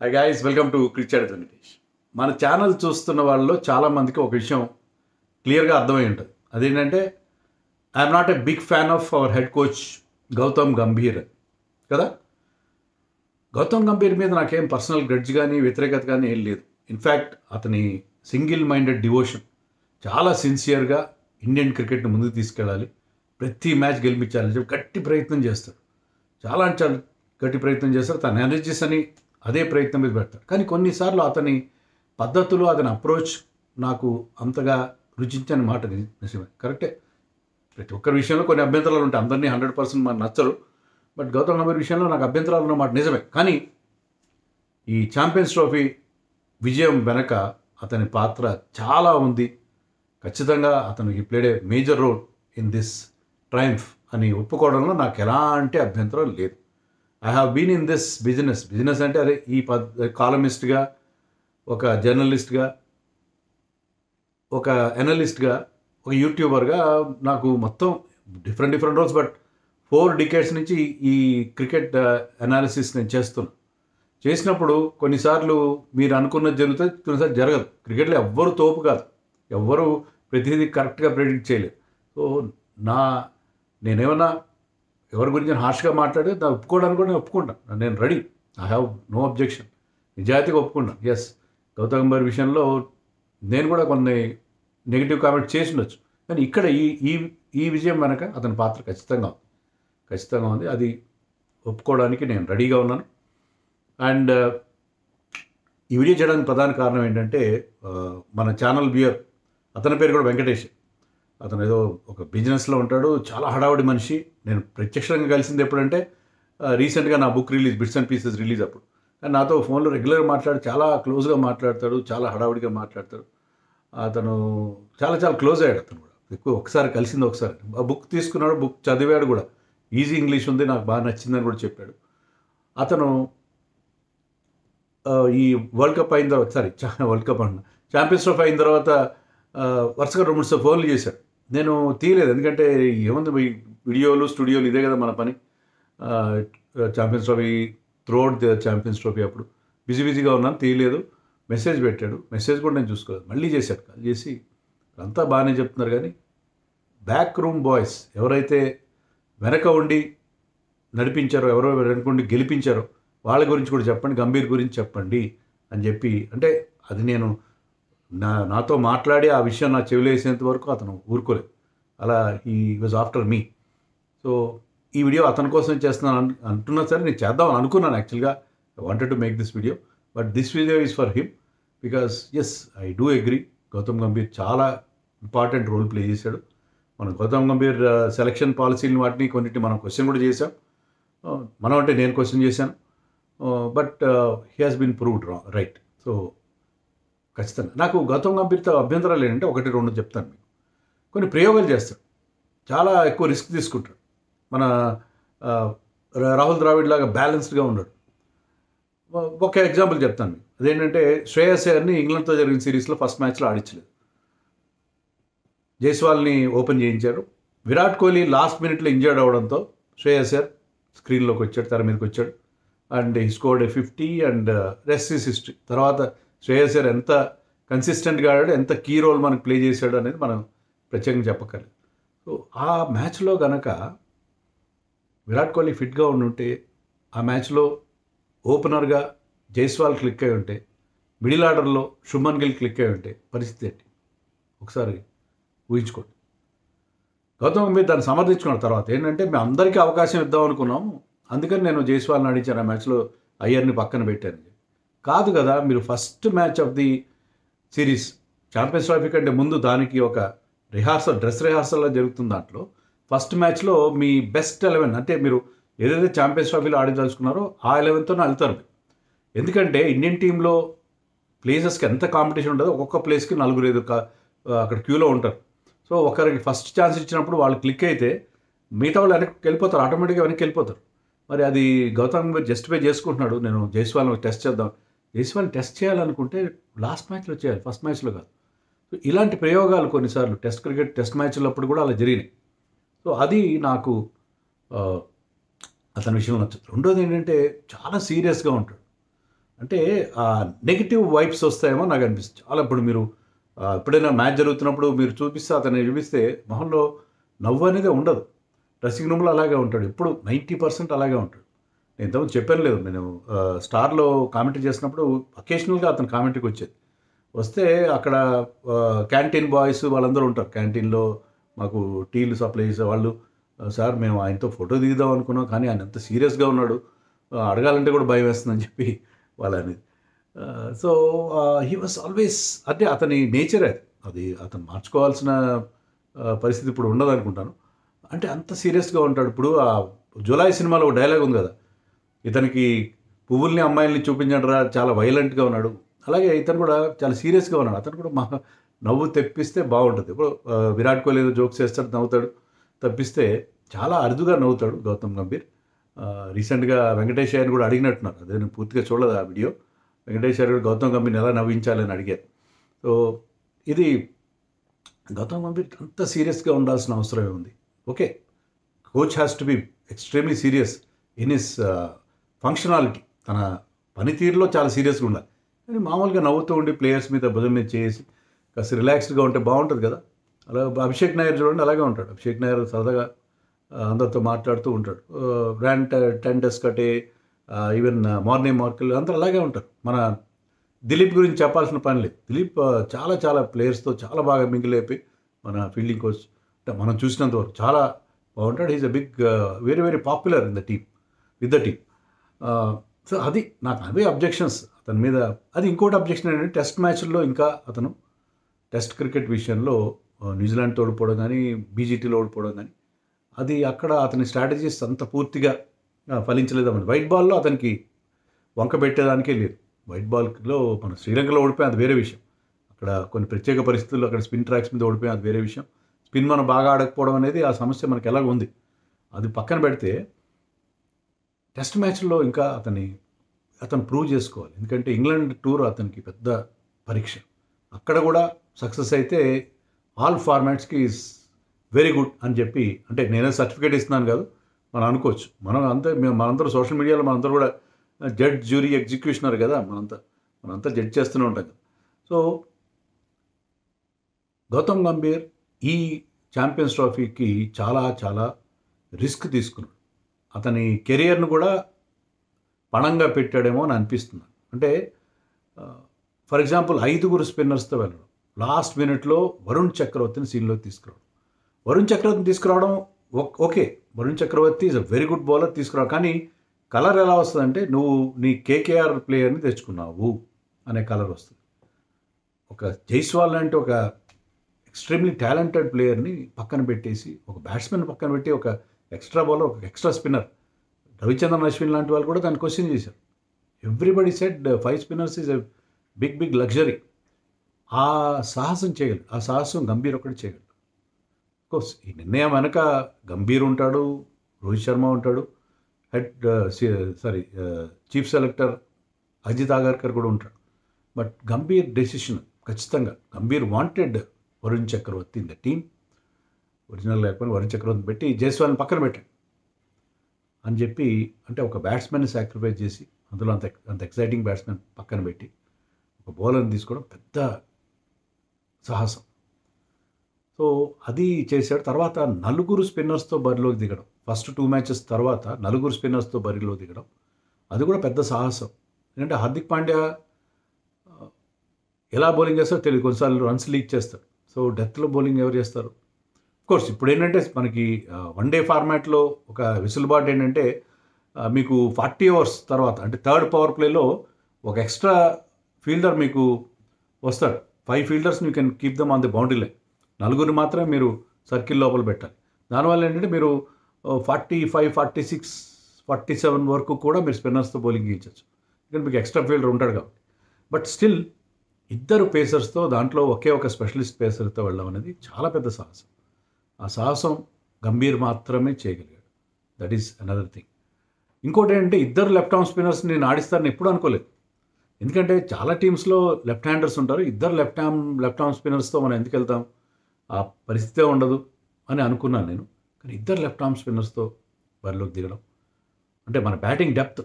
Hi guys, welcome to cricket Venkatesh. మన channel చూస్తున్న వాళ్ళలో చాలామందికి ఒక విషయం క్లియర్గా అర్థమై ఉంటుంది. అదేంటంటే I'm not a big fan of our head coach Gautam Gambhir కదా. గౌతమ్ గంభీర్ మీద నాకేం పర్సనల్ గ్రడ్జ్ కానీ వ్యతిరేకత కానీ ఏం లేదు. ఇన్ఫ్యాక్ట్ అతని సింగిల్ మైండెడ్ డివోషన్, చాలా సిన్సియర్గా ఇండియన్ క్రికెట్ని ముందుకు తీసుకెళ్ళాలి, ప్రతి మ్యాచ్ గెలిపించాలని చెప్పి గట్టి ప్రయత్నం చేస్తాడు. చాలా గట్టి ప్రయత్నం చేస్తారు. తన ఎనర్జీస్ అని అదే ప్రయత్నం మీద పెడతాడు. కానీ కొన్నిసార్లు అతని పద్ధతులు, అతని అప్రోచ్ నాకు అంతగా రుచించని మాట నిజమే, కరెక్టే. ప్రతి ఒక్కరి విషయంలో కొన్ని అభ్యంతరాలు ఉంటాయి. అందరినీ 100% మనకు నచ్చరు. బట్ గౌతమ్ గంభీర్ విషయంలో నాకు అభ్యంతరాలు ఉన్నమాట నిజమే. కానీ ఈ ఛాంపియన్స్ ట్రోఫీ విజయం వెనక అతని పాత్ర చాలా ఉంది. ఖచ్చితంగా అతను ఈ played a major role in this triumph అని ఒప్పుకోవడంలో నాకు ఎలాంటి అభ్యంతరం లేదు. I have been in this business అంటే అదే ఈ కాలమిస్ట్గా, ఒక జర్నలిస్ట్గా, ఒక అనలిస్ట్గా, ఒక యూట్యూబర్గా నాకు మొత్తం డిఫరెంట్ రోల్స్. బట్ 4 decades నుంచి ఈ క్రికెట్ అనాలిసిస్ నేను చేసినప్పుడు కొన్నిసార్లు మీరు అనుకున్నది జరుగుతుంది, కొన్నిసార్లు జరగదు. క్రికెట్లో ఎవ్వరు తోపు కాదు, ఎవ్వరు ప్రతిదీ కరెక్ట్గా ప్రెడిక్ట్ చేయలేదు. సో నేనేమన్నా ఎవరి గురించి హార్ష్గా మాట్లాడి దాన్ని ఒప్పుకోవడానికి కూడా నేను ఒప్పుకుంటాను. నేను ready, I have no objection, నిజాయితీగా ఒప్పుకుంటాను. ఎస్, గౌతమ్ గంభీర్ విషయంలో నేను కూడా కొన్ని నెగిటివ్ కామెంట్ చేసి ఉండొచ్చు. కానీ ఇక్కడ ఈ విజయం వెనక అతని పాత్ర ఖచ్చితంగా ఉంది. అది ఒప్పుకోవడానికి నేను రెడీగా ఉన్నాను. అండ్ ఈ వీడియో చేయడానికి ప్రధాన కారణం ఏంటంటే మన ఛానల్ వ్యూయర్, అతని పేరు కూడా వెంకటేష్. అతను ఏదో ఒక బిజినెస్లో ఉంటాడు, చాలా హడావుడి మనిషి. నేను ప్రత్యక్షంగా కలిసింది ఎప్పుడంటే రీసెంట్గా నా book release, bits and pieces release అప్పుడు. కానీ నాతో ఫోన్లో రెగ్యులర్గా మాట్లాడి చాలా క్లోజ్గా మాట్లాడతాడు, చాలా హడావుడిగా మాట్లాడతాడు. అతను చాలా క్లోజ్ అయ్యాడు. అతను కూడా ఎక్కువ ఒకసారి కలిసింది, ఒకసారి ఆ బుక్ తీసుకున్నాడు, బుక్ చదివాడు కూడా. ఈజీ ఇంగ్లీష్ ఉంది, నాకు బాగా నచ్చిందని కూడా చెప్పాడు. అతను ఈ వరల్డ్ కప్ అయిన తర్వాత వరల్డ్ కప్ అన్న ఛాంపియన్స్ ట్రోఫీ అయిన తర్వాత వరుసగా 2-3 ఫోన్లు చేశాడు. నేను తీయలేదు, ఎందుకంటే ఏముంది వీడియోలు స్టూడియోలు ఇదే కదా మన పని. Champions trophy, throughout the champions trophy అప్పుడు బిజీగా ఉన్నాను, తీయలేదు. మెసేజ్ పెట్టాడు, మెసేజ్ కూడా నేను చూసుకోలేదు. మళ్ళీ చేశాడు, కాల్ చేసి అంతా బాగానే చెప్తున్నారు, కానీ బ్యాక్ రూమ్ బాయ్స్ ఎవరైతే వెనక ఉండి నడిపించారో, ఎవరో వెనక ఉండి గెలిపించారో వాళ్ళ గురించి కూడా చెప్పండి, గంభీర్ గురించి చెప్పండి అని చెప్పి. అంటే అది నేను నాతో మాట్లాడి ఆ విషయం నా చెవిలో వేసేంత వరకు అతను ఊరుకోలేదు. అలా he was after me. So ఈ వీడియో అతని కోసం చేస్తున్నాను అంటున్నా సరే, నేను చేద్దామని అనుకున్నాను యాక్చువల్గా. I wanted to make this video, but this video is for him because yes, I do agree, Gautam Gambhir చాలా ఇంపార్టెంట్ రోల్ ప్లే చేశాడు. మనం గౌతమ్ గంభీర్ సెలక్షన్ పాలసీని వాటిని కొన్నిటిని మనం క్వశ్చన్ కూడా చేసాం. మనం అంటే నేను క్వశ్చన్ చేశాను. But he has been proved right. So ఖచ్చితంగా నాకు గౌతమ్ గంభీర్తో అభ్యంతరాలు ఏంటంటే 1-2 చెప్తాను మీకు. కొన్ని ప్రయోగాలు చేస్తాడు, చాలా ఎక్కువ రిస్క్ తీసుకుంటాడు. మన రాహుల్ ద్రావిడ్ లాగా బ్యాలెన్స్డ్గా ఉన్నాడు. ఒక ఎగ్జాంపుల్ చెప్తాను మీకు. అదేంటంటే శ్రేయస్ అయ్యర్ని ఇంగ్లాండ్తో జరిగిన సిరీస్లో ఫస్ట్ మ్యాచ్లో ఆడించలేదు, జైస్వాల్ని ఓపెన్ చేయించారు. విరాట్ కోహ్లీ లాస్ట్ మినిట్లో ఇంజర్డ్ అవడంతో శ్రేయస్ అయ్యర్ స్క్రీన్లోకి వచ్చాడు, తెర మీదకి వచ్చాడు. And he scored 50 and rest is history. తర్వాత శ్రేయస్ అయ్యర్ ఎంత కన్సిస్టెంట్గా ఆడాడు, ఎంత కీ రోల్ మనకు ప్లే చేశాడు అనేది మనం ప్రత్యేకంగా చెప్పక్కర్లేదు. సో ఆ మ్యాచ్లో గనక విరాట్ కోహ్లీ ఫిట్గా ఉండుంటే, ఆ మ్యాచ్లో ఓపెనర్గా జైస్వాల్ క్లిక్ అయి ఉంటే, మిడిల్ ఆర్డర్లో శుభ్మన్ గిల్ క్లిక్ అయి ఉంటే పరిస్థితి ఏంటి ఒకసారి ఊహించుకోండి. గౌతమ్ గంభీర్ దాన్ని సమర్థించుకున్న తర్వాత ఏంటంటే, మేము అందరికీ అవకాశం ఇద్దాం అనుకున్నాము, అందుకని నేను జైస్వాల్ని ఆడించాను, ఆ మ్యాచ్లో అయ్యర్ని పక్కన పెట్టాను. కాదు కదా, మీరు first match of the series, champions trophy కంటే ముందు దానికి ఒక డ్రెస్ రిహార్సల్లా జరుగుతుంది. దాంట్లో ఫస్ట్ మ్యాచ్లో మీ బెస్ట్ 11, అంటే మీరు ఏదైతే ఛాంపియన్స్ ట్రోఫీలో ఆడదలుచుకున్నారో ఆ 11తోనే వెళ్తారు. ఎందుకంటే ఇండియన్ టీంలో ప్లేసెస్కి ఎంత కాంపిటీషన్ ఉంటుందో, ఒక్కొక్క ప్లేస్కి 4-5 అక్కడ క్యూలో ఉంటారు. సో ఒకరికి ఫస్ట్ ఛాన్స్ ఇచ్చినప్పుడు వాళ్ళు క్లిక్ అయితే మిగతా వాళ్ళు వెనక్కి వెళ్ళిపోతారు, ఆటోమేటిక్గా వెనక్కి వెళ్ళిపోతారు. మరి అది గౌతమ్ గంభీర్ జస్టిఫై చేసుకుంటున్నాడు, నేను జైస్వాల్ని టెస్ట్ చేద్దాం. జైస్వాల్ని టెస్ట్ చేయాలనుకుంటే లాస్ట్ మ్యాచ్లో చేయాలి, ఫస్ట్ మ్యాచ్లో కాదు. సో ఇలాంటి ప్రయోగాలు కొన్నిసార్లు టెస్ట్ మ్యాచ్లు అప్పుడు కూడా అలా జరిగినాయి. సో అది నాకు అతని విషయంలో నచ్చదు. రెండోది ఏంటంటే చాలా సీరియస్గా ఉంటాడు. అంటే ఆ నెగిటివ్ వైబ్స్ వస్తాయేమో నాకు అనిపిస్తుంది. చాలా ఇప్పుడు మీరు ఎప్పుడైనా మ్యాచ్ జరుగుతున్నప్పుడు మీరు చూపిస్తే అతన్ని చూపిస్తే మొహంలో నవ్వు అనేది ఉండదు. డ్రెస్సింగ్ రూమ్‌లో అలాగే ఉంటాడు. ఎప్పుడు 90% అలాగే ఉంటాడు. నేను ఇంతకుముందు చెప్పాను లేదు. నేను స్టార్‌లో కామెంటరీ చేసినప్పుడు అకేషనల్‌గా అతను కామెంటరీకి వచ్చేది. వస్తే అక్కడ క్యాంటీన్ బాయ్స్ వాళ్ళందరూ ఉంటారు. క్యాంటీన్‌లో మాకు టీలు సప్లై చేసేవాళ్ళు. సార్ మేము ఆయనతో ఫోటో దిగుదాం అనుకున్నాం. కానీ ఆయన ఎంత సీరియస్‌గా ఉన్నాడు. అడగాలంటే కూడా భయమేస్తుందని చెప్పి వాళ్ళనేది. సో, హీ వాస్ ఆల్వేస్ అంటే అతని నేచరే అది. అది అతను మార్చుకోవాల్సిన పరిస్థితి ఇప్పుడు ఉండదనుకుంటాను. అంటే అంత సీరియస్‌గా ఉంటాడు. ఇప్పుడు 'జులాయి' సినిమాలో ఒక డైలాగ్ ఉంది కదా! ఇతనికి పువ్వుల్ని, అమ్మాయిల్ని చూపించండిరా చాలా వైలెంట్‌గా ఉన్నాడు. అలాగే ఇతను కూడా చాలా సీరియస్‌గా ఉన్నాడు. అతను కూడా నవ్వు తెప్పిస్తే బావుంటది. ఇప్పుడు 'విరాట్ కోహ్లీ' ఏదో జోక్స్ చేస్తాడు, నవ్వుతాడు. తప్పిస్తే చాలా అరుదుగా నవ్వుతాడు 'గౌతమ్ గంభీర్'. రీసెంట్‌గా వెంకటేష్ అయ్యర్‌ని కూడా అడిగినట్టున్నారు. అదే నేను పూర్తిగా చూడలేదు ఆ వీడియో. వెంకటేష్ అయ్యర్ కూడా 'గౌతమ్ గంభీర్‌ని ఎలా నవ్వించాలని' అడిగారు. సో, ఇది 'గౌతమ్ గంభీర్' అంత సీరియస్‌గా ఉండాల్సిన అవసరం ఏముంది? Okay. Coach has to be extremely serious in his functionality. తన పనితీరులో చాలా సీరియస్‌గా ఉండాలి. కానీ మామూలుగా నవ్వుతూ ఉండి ప్లేయర్స్ మీద భుజం మీద చేసి కాస్త రిలాక్స్డ్‌గా ఉంటే బావుంటది కదా! అలా అభిషేక్ నాయర్ చూడండి అలాగే ఉంటాడు. అభిషేక్ నాయర్ సరదాగా అందరితో మాట్లాడుతూ ఉంటాడు. గ్రాంట్ టెండెస్ కటే ఈవెన్ మార్నీ మార్కెల్ అందరూ అలాగే ఉంటారు. మన దిలీప్ గురించి చెప్పాల్సిన పని లేదు. దిలీప్ చాలా చాలా ప్లేయర్స్‌తో చాలా బాగా మింగిలైపోయి మన ఫీల్డింగ్ కోచ్ అంటే మనం చూసినంత వరకు చాలా బాగుంటాడు. He is a big very very popular in the team with the team. So అది నాకు అవే అబ్జెక్షన్స్ అతని మీద. అది ఇంకోటి అబ్జెక్షన్ ఏంటంటే టెస్ట్ మ్యాచ్‌ల్లో ఇంకా అతను టెస్ట్ క్రికెట్ విషయంలో న్యూజిలాండ్‌తో ఓడిపోవడం గానీ, బీజీటీలో ఓడిపోవడం గానీ, అది అక్కడ అతని స్ట్రాటజీస్ అంత పూర్తిగా ఫలించలేదన్నమాట. వైట్ బాల్‌లో అతనికి వంక పెట్టేదానికే లేదు. వైట్ బాల్‌లో మన శ్రీలంకలో ఓడిపోయాం అది వేరే విషయం. అక్కడ కొన్ని ప్రత్యేక పరిస్థితుల్లో అక్కడ స్పిన్ ట్రాక్స్ మీద ఓడిపోయాం అది వేరే విషయం. స్పిన్ మనం బాగా ఆడకపోవడం అనేది ఆ సమస్య మనకు ఎలాగో ఉంది. అది పక్కన పెడితే టెస్ట్ మ్యాచ్‌ల్లో ఇంకా అతను ప్రూవ్ చేసుకోవాలి. ఎందుకంటే ఇంగ్లాండ్ టూర్ అతనికి పెద్ద పరీక్ష. అక్కడ కూడా సక్సెస్ అయితే ఆల్ ఫార్మాట్స్‌కి ఈజ్ వెరీ గుడ్ అని చెప్పి అంటే నేనే సర్టిఫికేట్ ఇస్తున్నాను కాదు. మనం అనుకోవచ్చు. మనందరూ సోషల్ మీడియాలో మనందరూ కూడా జడ్జ్, జ్యూరీ, ఎగ్జిక్యూషనర్ కదా! మనంతా జడ్జ్ చేస్తూనే ఉంటాం కదా! సో, గౌతమ్ గంభీర్ ఈ ఛాంపియన్స్ ట్రోఫీకి చాలా చాలా రిస్క్ తీసుకున్నాడు. అతని కెరియర్‌ను కూడా పణంగా పెట్టాడేమో అని అనిపిస్తుంది. అంటే ఫర్ ఎగ్జాంపుల్ 5 స్పిన్నర్స్‌తో వెళ్ళడం. లాస్ట్ మినిట్‌లో వరుణ్ చక్రవర్తిని సీన్‌లోకి తీసుకురావడం. వరుణ్ చక్రవర్తిని తీసుకురావడం okay. Varun Chakravarthy is a very good bowler తీసుకురావడం. కానీ కలర్ ఎలా వస్తదంటే నువ్వు నీ కేకేఆర్ ప్లేయర్‌ని తెచ్చుకున్నావు అనే కలర్ వస్తుంది. ఒక జైస్వాల్ లాంటి ఒక ఎక్స్‌ట్రీమ్‌లీ టాలెంటెడ్ ప్లేయర్‌ని పక్కన పెట్టేసి, ఒక బ్యాట్స్‌మెన్ పక్కన పెట్టి, ఒక ఎక్స్‌ట్రా బౌలర్, ఒక ఎక్స్‌ట్రా స్పిన్నర్ రవిచంద్రన్ అశ్విన్ లాంటి వాళ్ళు కూడా దాన్ని క్వెషన్ చేశారు. Everybody said 5 spinners is a big luxury. ఆ సాహసం చేయగలడు. ఆ సాహసం గంభీర్ ఒక్కడే చేయగలడు. కోర్స్ ఈ నిర్ణయం వెనక గంభీర్ ఉంటాడు, రోహిత్ శర్మ ఉంటాడు, చీఫ్ సెలెక్టర్ అజిత్ ఆగర్కర్ కూడా ఉంటాడు. బట్ గంభీర్ డెసిషన్ ఖచ్చితంగా Gambhir wanted Varun Chakravarthy in the team. Original లేకపోయినా వరుణ్ చక్రవర్తిని పెట్టి జైస్వాల్ని పక్కన పెట్టాడు అని చెప్పి అంటే ఒక బ్యాట్స్మెన్ని సాక్రిఫైస్ చేసి అందులో అంత ఎక్సైటింగ్ బ్యాట్స్మెన్ పక్కన పెట్టి ఒక బౌలర్ని తీసుకోవడం పెద్ద సాహసం. సో అది చేశాడు. తర్వాత 4 స్పిన్నర్స్తో బరిలోకి దిగడం. ఫస్ట్ 2 మ్యాచెస్ తర్వాత 4 స్పిన్నర్స్తో బరిలో దిగడం అది కూడా పెద్ద సాహసం. ఎందుకంటే హార్దిక్ పాండ్యా ఎలా బౌలింగ్ చేస్తారో తెలియదు. కొన్నిసార్లు రన్స్ లీక్ చేస్తారు. సో డెత్లో బౌలింగ్ ఎవరు చేస్తారు? కోర్స్ ఇప్పుడు ఏంటంటే మనకి వన్ డే ఫార్మాట్లో ఒక వెసులుబాటు ఏంటంటే మీకు 40 ఓవర్స్ తర్వాత అంటే థర్డ్ పవర్ ప్లేలో ఒక ఎక్స్ట్రా ఫీల్డర్ మీకు వస్తాడు. 5 fielders you can keep them on the boundary line. 4 మాత్రమే మీరు సర్కిల్ లోపల పెట్టాలి. దానివల్ల ఏంటంటే మీరు 45, 46, 47 వరకు కూడా మీరు స్పిన్నర్స్తో బౌలింగ్ ఇచ్చచ్చు. ఎందుకంటే మీకు ఎక్స్ట్రా ఫీల్డర్ ఉంటాడు కాబట్టి. బట్ స్టిల్ 2 పేసర్స్తో దాంట్లో ఒకే ఒక స్పెషలిస్ట్ పేసర్తో వెళ్ళడం అనేది చాలా పెద్ద సాహసం. ఆ సాహసం గంభీర్ మాత్రమే చేయగలిగాడు. That is another thing. ఇంకోటి ఏంటంటే 2 లెఫ్ట్ ఆర్మ్ స్పిన్నర్స్ నేను ఆడిస్తారని ఎప్పుడు అనుకోలేదు. ఎందుకంటే చాలా టీమ్స్లో లెఫ్ట్ హ్యాండర్స్ ఉంటారు. 2 లెఫ్ట్ ఆర్మ్ స్పిన్నర్స్తో మనం ఎందుకు వెళ్తాం? ఆ పరిస్థితే ఉండదు అని అనుకున్నాను నేను. కానీ 2 లెఫ్ట్ ఆర్మ్ స్పిన్నర్స్తో బరిలోకి దిగడం అంటే మన బ్యాటింగ్ డెప్త్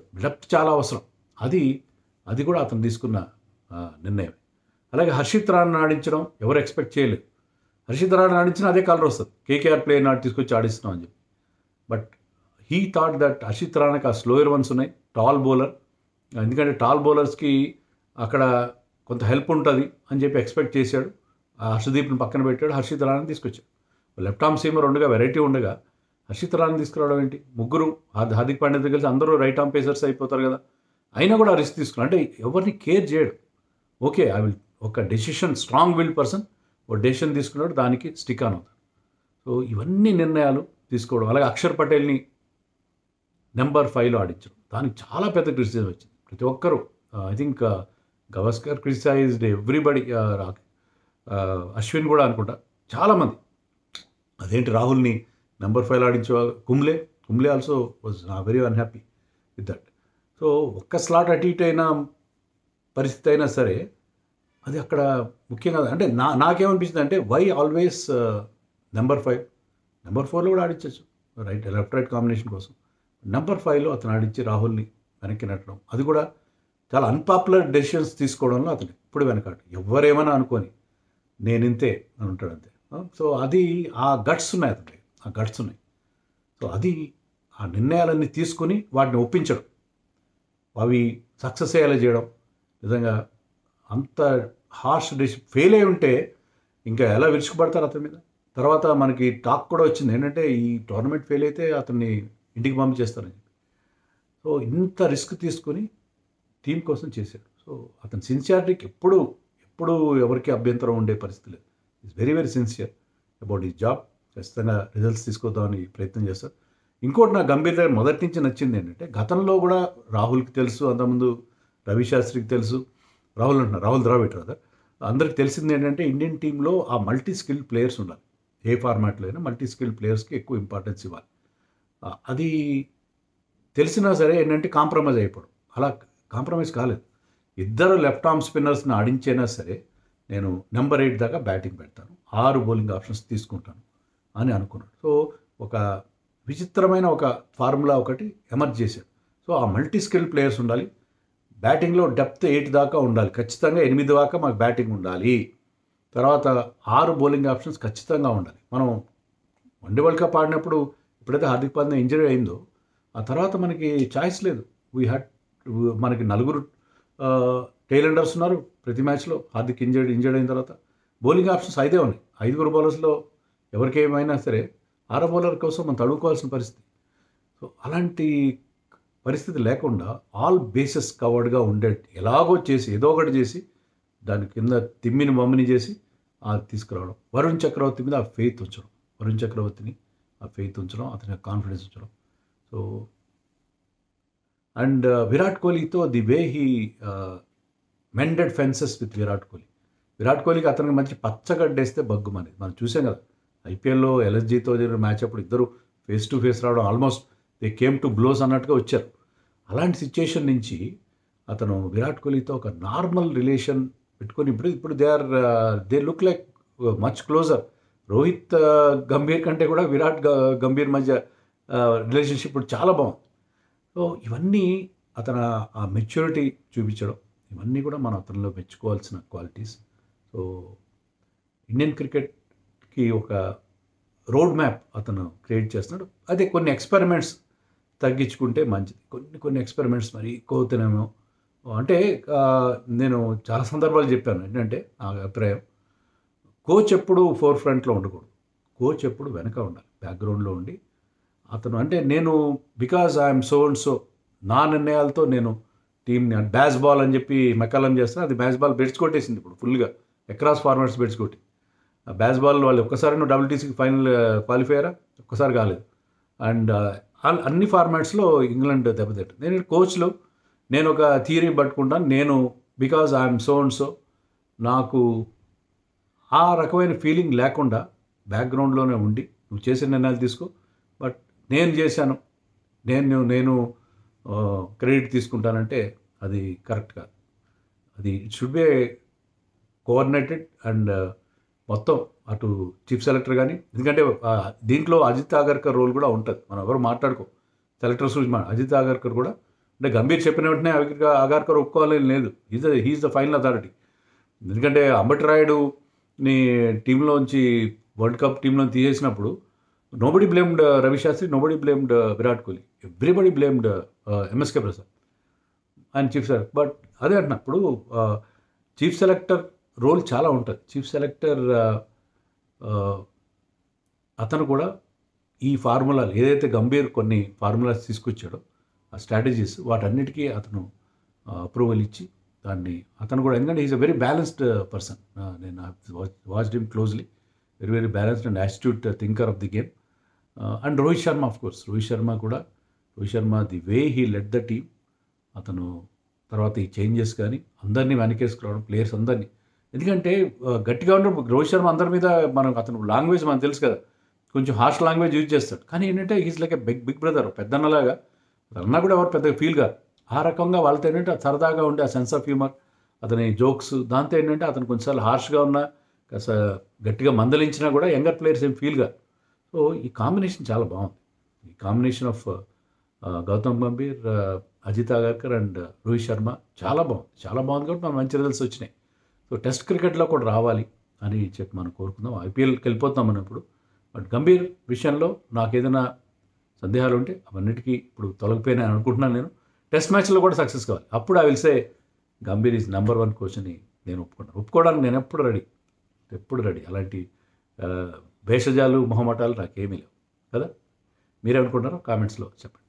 చాలా అవసరం. అది అది కూడా అతను తీసుకున్న నిర్ణయం. అలాగే హర్షిత్ రాణాని ఆడించడం ఎవరు ఎక్స్పెక్ట్ చేయలేదు. హర్షిత్ రాణాని ఆడించిన అదే కలర్ వస్తుంది, కేకేఆర్ ప్లేయర్ నాటి తీసుకొచ్చి ఆడిస్తున్నాం అని చెప్పి. But he thought that Harshit రాణాకి ఆ స్లోయర్ వన్స్ ఉన్నాయి, టాల్ బౌలర్, ఎందుకంటే టాల్ బౌలర్స్కి అక్కడ కొంత హెల్ప్ ఉంటుంది అని చెప్పి ఎక్స్పెక్ట్ చేశాడు. హర్షదీప్ని పక్కన పెట్టాడు, హర్షిత్ రాణాని తీసుకొచ్చాడు. లెఫ్ట్ ఆర్మ్ సీమర్ ఉండగా, వెరైటీ ఉండగా హర్షిత్ రాణాని తీసుకురావడం ఏంటి? ముగ్గురు హార్దిక్ పాండ్యాతో కలిసి అందరూ రైట్ ఆర్మ్ పేసర్స్ అయిపోతారు కదా, అయినా కూడా రిస్క్ తీసుకున్నాడు. అంటే ఎవరిని కేర్ చేయడు. ఓకే, ఐ విల్ ఒక డెసిషన్, స్ట్రాంగ్ విల్ పర్సన్ ఒక డెసిషన్ తీసుకున్నాడు, దానికి స్టిక్ ఆన్ అవుతాడు. సో ఇవన్నీ నిర్ణయాలు తీసుకోవడం. అలాగే అక్షర్ పటేల్ని నెంబర్ 5లో ఆడించడం, దానికి చాలా పెద్ద క్రిటిసిజం వచ్చింది. ప్రతి ఒక్కరూ, I think Gavaskar criticised everybody, Ashwin కూడా అనుకుంటా, చాలామంది అదేంటి రాహుల్ని నెంబర్ 5లో ఆడించే. Kumble also was very unhappy with that. So ఒక్క స్లాట్ అటు ఇటు అయినా పరిస్థితి అయినా సరే అది అక్కడ ముఖ్యంగా. అంటే నాకేమనిపించింది అంటే, వై ఆల్వేస్ నెంబర్ 5? నెంబర్ 4లో కూడా ఆడించవచ్చు, లెఫ్ట్ రైట్ కాంబినేషన్ కోసం. నెంబర్ 5లో అతను ఆడించి రాహుల్ని వెనక్కి నెట్టడం, అది కూడా చాలా అన్పాపులర్ డెసిషన్స్ తీసుకోవడంలో అతను ఎప్పుడు వెనకాడు. ఎవరేమైనా అనుకొని నేను ఇంతే అని ఉంటాడు అంతే. సో అది ఆ గట్స్ ఉన్నాయి అతనికి, ఆ గట్స్ ఉన్నాయి. సో అది ఆ నిర్ణయాలన్నీ తీసుకుని వాటిని ఒప్పించడం, అవి సక్సెస్ అయ్యేలా చేయడం. నిజంగా అంత హార్ష్ డెసిషన్ ఫెయిల్ అయి ఉంటే ఇంకా ఎలా విరుచుకుపడతారు అతని మీద. తర్వాత మనకి టాక్ కూడా వచ్చింది ఏంటంటే, ఈ టోర్నమెంట్ ఫెయిల్ అయితే అతన్ని ఇంటికి పంపించేస్తారని చెప్పి. సో ఇంత రిస్క్ తీసుకొని టీం కోసం చేశాడు. సో అతని సిన్సియారిటీకి ఎప్పుడు ఎవరికి అభ్యంతరం ఉండే పరిస్థితి లేదు. Is very very sincere about ఈ జాబ్. ఖచ్చితంగా రిజల్ట్స్ తీసుకొద్దామని ప్రయత్నం చేస్తారు. ఇంకోటి నాకు గంభీర్ దగ్గర మొదటి నుంచి నచ్చింది ఏంటంటే, గతంలో కూడా రాహుల్కి తెలుసు, అంతకుముందు రవి శాస్త్రికి తెలుసు, రాహుల్ ద్రావిడ్ రాదర్, అందరికి తెలిసింది ఏంటంటే ఇండియన్ టీంలో ఆ మల్టీ స్కిల్డ్ ప్లేయర్స్ ఉండాలి. ఏ ఫార్మాట్లో అయినా మల్టీ స్కిల్డ్ ప్లేయర్స్కి ఎక్కువ ఇంపార్టెన్స్ ఇవ్వాలి. అది తెలిసినా సరే ఏంటంటే కాంప్రమైజ్ అయిపోవడం. అలా కాంప్రమైజ్ కాలేదు. ఇద్దరు లెఫ్ట్ ఆర్మ్ స్పిన్నర్స్ని ఆడించైనా సరే నేను నెంబర్ 8 దాకా బ్యాటింగ్ పెడతాను, 6 బౌలింగ్ ఆప్షన్స్ తీసుకుంటాను అని అనుకున్నాడు. సో ఒక విచిత్రమైన ఒక ఫార్ములా ఒకటి ఎమర్జ్ చేశాడు. సో ఆ మల్టీ స్కిల్డ్ ప్లేయర్స్ ఉండాలి, బ్యాటింగ్లో డెప్త్ 8 దాకా ఉండాలి, ఖచ్చితంగా 8 దాకా మాకు బ్యాటింగ్ ఉండాలి. తర్వాత 6 బౌలింగ్ ఆప్షన్స్ ఖచ్చితంగా ఉండాలి. మనం వన్డే వరల్డ్ కప్ ఆడినప్పుడు ఎప్పుడైతే హార్దిక్ పాండ్యా ఇంజరీ అయిందో ఆ తర్వాత మనకి ఛాయిస్ లేదు. మనకి 4 టైలెండర్స్ ఉన్నారు ప్రతి మ్యాచ్లో. హార్దిక్ ఇంజర్డ్ అయిన తర్వాత బౌలింగ్ ఆప్షన్స్ 5 ఉన్నాయి. 5 బౌలర్స్లో ఎవరికి ఏమైనా సరే 6 బౌలర్ కోసం మనం తడుకోవాల్సిన పరిస్థితి. సో అలాంటి పరిస్థితి లేకుండా ఆల్ బేసెస్ కవర్డ్గా ఉండే ఎలాగో చేసి ఏదో ఒకటి చేసి దాని కింద తిమ్మిని మమ్మిని చేసి తీసుకురావడం. వరుణ్ చక్రవర్తి మీద ఆ ఫెయిత్ ఉంచడం, అతని కాన్ఫిడెన్స్ ఉంచడం. సో అండ్ విరాట్ కోహ్లీతో the way he mended fences with Virat కోహ్లీకి అతనికి మంచి పచ్చగడ్డేస్తే బగ్గుమనేది మనం చూసాం కదా. ఐపీఎల్లో ఎల్ఎస్జీతో జరిగిన మ్యాచ్ అప్పుడు ఇద్దరు ఫేస్ టు ఫేస్ రావడం, almost they came to blows అన్నట్టుగా వచ్చారు. అలాంటి సిచ్యుయేషన్ నుంచి అతను విరాట్ కోహ్లీతో ఒక నార్మల్ రిలేషన్ పెట్టుకొని ఇప్పుడు they look like much closure. Rohit Gambhir కంటే కూడా విరాట్ గంభీర్ మధ్య రిలేషన్షిప్ ఇప్పుడు చాలా బాగుంది. సో ఇవన్నీ అతను ఆ మెచ్యూరిటీ చూపించడం, ఇవన్నీ కూడా మనం అతనిలో మెచ్చుకోవాల్సిన క్వాలిటీస్. సో ఇండియన్ క్రికెట్కి ఒక రోడ్ మ్యాప్ అతను క్రియేట్ చేస్తున్నాడు. అదే కొన్ని ఎక్స్పెరిమెంట్స్ తగ్గించుకుంటే మంచిది. కొన్ని ఎక్స్పెరిమెంట్స్ మరి ఎక్కువ అవుతున్నామో అంటే నేను చాలా సందర్భాలు చెప్పాను. ఏంటంటే నా అభిప్రాయం, కోచ్ ఎప్పుడు ఫోర్ ఫ్రంట్లో ఉండకూడదు, కోచ్ ఎప్పుడు వెనక ఉండాలి, బ్యాక్గ్రౌండ్లో ఉండి అతను. అంటే నేను because I'm so and so నా నిర్ణయాలతో నేను టీంని బ్యాస్ బాల్ అని చెప్పి మెకాలం చేస్తాను. అది బ్యాస్ బాల్ బెడ్స్ కొట్టేసింది ఇప్పుడు ఫుల్గా, అక్రాస్ ఫార్మాట్స్ బెడ్స్ కొట్టి. ఆ బ్యాస్ బాల్ వాళ్ళు ఒక్కసారి WTCకి ఫైనల్ క్వాలిఫై అయ్యారా? ఒక్కసారి కాలేదు. అండ్ అన్ని ఫార్మాట్స్లో ఇంగ్లాండ్ దెబ్బతిట్టు. నేను కోచ్లో నేను ఒక థియరీ పట్టుకుంటాను. నేను because I'm so and so నాకు ఆ రకమైన ఫీలింగ్ లేకుండా బ్యాక్గ్రౌండ్లోనే ఉండి నువ్వు చేసిన నిర్ణయాలు తీసుకో, బట్ నేను చేశాను, నేను క్రెడిట్ తీసుకుంటానంటే అది కరెక్ట్ కాదు. అది it should be coordinated and మొత్తం అటు చీఫ్ సెలెక్టర్ కానీ, ఎందుకంటే దీంట్లో అజిత్ ఆగర్కర్ రోల్ కూడా ఉంటుంది. మనం ఎవరు మాట్లాడుకో సెలెక్టర్స్ గురించి అజిత్ ఆగర్కర్ కూడా అంటే గంభీర్ చెప్పిన వెంటనే అగార్కర్ ఒప్పుకోవాలని లేదు. He is the final authority. ఎందుకంటే అంబటి రాయుడుని టీంలోంచి వరల్డ్ కప్ టీంలో తీసేసినప్పుడు nobody blamed Ravi Shastri, nobody blamed Virat Kohli, everybody blamed MSK Prasad and chief selector. But అదే అంటున్నా, ఇప్పుడు చీఫ్ సెలెక్టర్ రోల్ చాలా ఉంటుంది. చీఫ్ సెలెక్టర్ అతను కూడా ఈ ఫార్ములాలు ఏదైతే గంభీర్ కొన్ని ఫార్ములాస్ తీసుకొచ్చాడో ఆ స్ట్రాటజీస్ వాటన్నిటికీ అతను అప్రూవల్ ఇచ్చి దాన్ని అతను కూడా, ఎందుకంటే is a very balanced person. నేను watched him closely, very very balanced and astute thinker of the game. And Rohit Sharma, of course Rohit Sharma the way he led the team. అతను తర్వాత ఈ చేంజెస్ కానీ అందరినీ వెనకేసుకురావడం, ప్లేయర్స్ అందరినీ, ఎందుకంటే గట్టిగా ఉన్న రోహిత్ శర్మ అందరి మీద అతను లాంగ్వేజ్ మనకు తెలుసు కదా, కొంచెం హార్ష్ లాంగ్వేజ్ యూజ్ చేస్తాడు. కానీ ఏంటంటే he's like a big brother, పెద్దన్నలాగా. అన్నా కూడా ఎవరు పెద్దగా ఫీల్గా ఆ రకంగా వాళ్ళతో ఏంటంటే సరదాగా ఉండే ఆ సెన్స్ ఆఫ్ హ్యూమర్, అతని జోక్స్, దాంతో ఏంటంటే అతను కొంచెంసార్లు హార్ష్గా ఉన్నా కాస్త గట్టిగా మందలించినా కూడా యంగర్ ప్లేయర్స్ ఏం ఫీల్గా. సో ఈ కాంబినేషన్ చాలా బాగుంది. ఈ combination of Gautam Gambhir, Ajit Agarkar and Rohit Sharma చాలా బాగుంది కాబట్టి మనకు మంచి రిజల్ట్స్ వచ్చినాయి. సో టెస్ట్ క్రికెట్లో కూడా రావాలి అని చెప్పి మనం కోరుకుందాం. ఐపీఎల్కి వెళ్ళిపోతాం మనం ఇప్పుడు. బట్ గంభీర్ విషయంలో నాకు ఏదైనా సందేహాలు ఉంటే అవన్నిటికీ ఇప్పుడు తొలగిపోయినాయి అనుకుంటున్నాను. నేను టెస్ట్ మ్యాచ్లో కూడా సక్సెస్ కావాలి, అప్పుడు I will say Gambhir is number 1 coach అని నేను ఒప్పుకోవడానికి నేను ఎప్పుడు రెడీ. అలాంటి భేషజాలు మొహమాటాలు నాకేమీ లేవు కదా. మీరేమనుకుంటారో కామెంట్స్లో చెప్పండి.